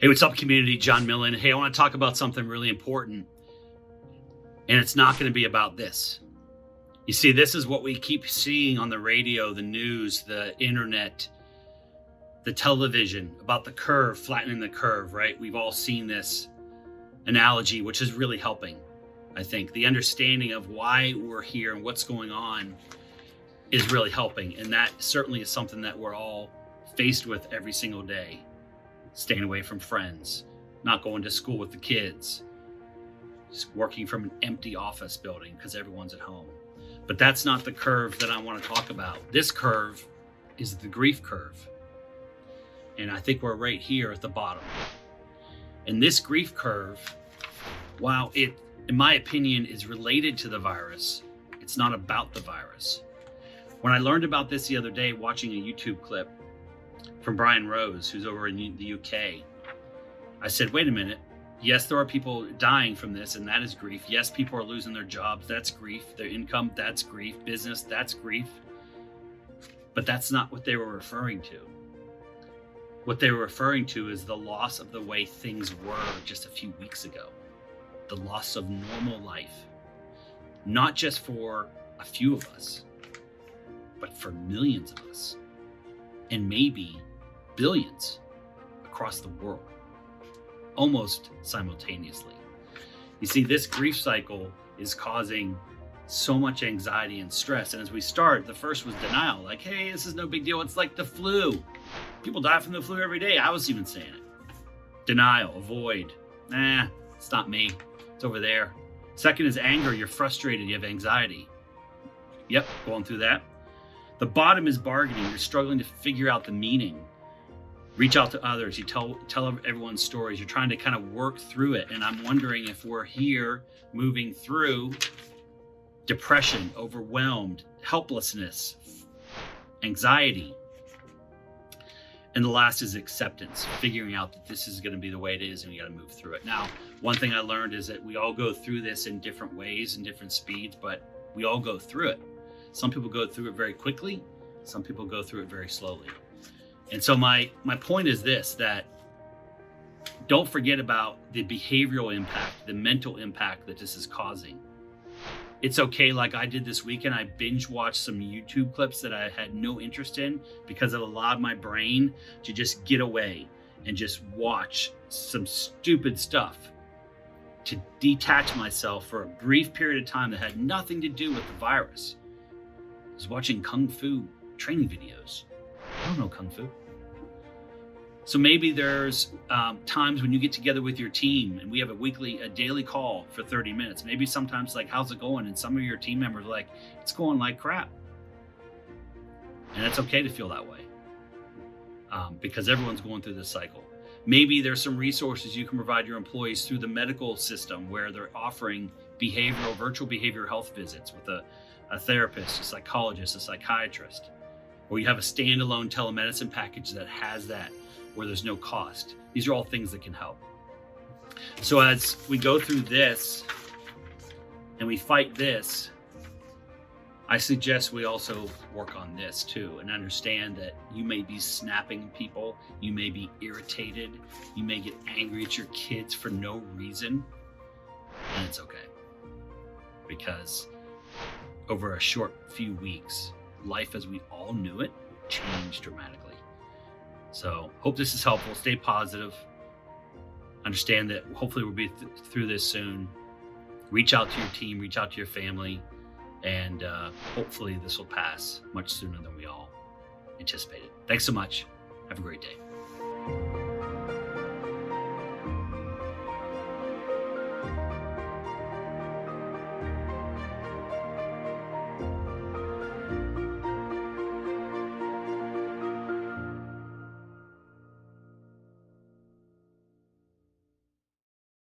Hey, what's up, community? Jmillen. Hey, I want to talk about something really important, and it's not going to be about this. You see, this is what we keep seeing on the radio, the news, the internet, the television, about the curve, flattening the curve, right? We've all seen this analogy, which is really helping, I think. The understanding of why we're here and what's going on is really helping. And that certainly is something that we're all faced with every single day. Staying away from friends, not going to school with the kids, just working from an empty office building because everyone's at home. But that's not the curve that I want to talk about. This curve is the grief curve. And I think we're right here at the bottom. And this grief curve, while it, in my opinion, is related to the virus, it's not about the virus. When I learned about this the other day, watching a YouTube clip from Brian Rose, who's over in the UK, I said, wait a minute. Yes, there are people dying from this, and that is grief. Yes, people are losing their jobs. That's grief. Their income, that's grief. Business, that's grief. But that's not what they were referring to. What they were referring to is the loss of the way things were just a few weeks ago. The loss of normal life. Not just for a few of us, but for millions of us. And maybe billions across the world, almost simultaneously. You see, this grief cycle is causing so much anxiety and stress. And as we start, the first was denial. Like, hey, this is no big deal. It's like the flu. People die from the flu every day. I was even saying it. Denial, avoid. Nah, it's not me. It's over there. Second is anger. You're frustrated. You have anxiety. Yep, going through that. The bottom is bargaining. You're struggling to figure out the meaning. Reach out to others. You tell everyone's stories. You're trying to kind of work through it. And I'm wondering if we're here moving through depression, overwhelmed, helplessness, anxiety. And the last is acceptance, figuring out that this is going to be the way it is and we got to move through it. Now, one thing I learned is that we all go through this in different ways and different speeds, but we all go through it. Some people go through it very quickly. Some people go through it very slowly. And so my point is this, that don't forget about the behavioral impact, the mental impact that this is causing. It's okay, like I did this weekend, I binge watched some YouTube clips that I had no interest in because it allowed my brain to just get away and just watch some stupid stuff, to detach myself for a brief period of time that had nothing to do with the virus. I was watching Kung Fu training videos. I don't know Kung Fu. So maybe there's times when you get together with your team and we have a daily call for 30 minutes. Maybe sometimes like, how's it going? And some of your team members are like, it's going like crap. And it's okay to feel that way because everyone's going through this cycle. Maybe there's some resources you can provide your employees through the medical system where they're offering virtual behavioral health visits with a therapist, a psychologist, a psychiatrist, or you have a standalone telemedicine package that has that, where there's no cost. These are all things that can help. So as we go through this and we fight this, I suggest we also work on this too and understand that you may be snapping at people, you may be irritated, you may get angry at your kids for no reason, and it's okay. Because over a short few weeks, life as we all knew it changed dramatically. So hope this is helpful. Stay positive. Understand that hopefully we'll be through this soon. Reach out to your team, reach out to your family, and hopefully this will pass much sooner than we all anticipated. Thanks so much. Have a great day.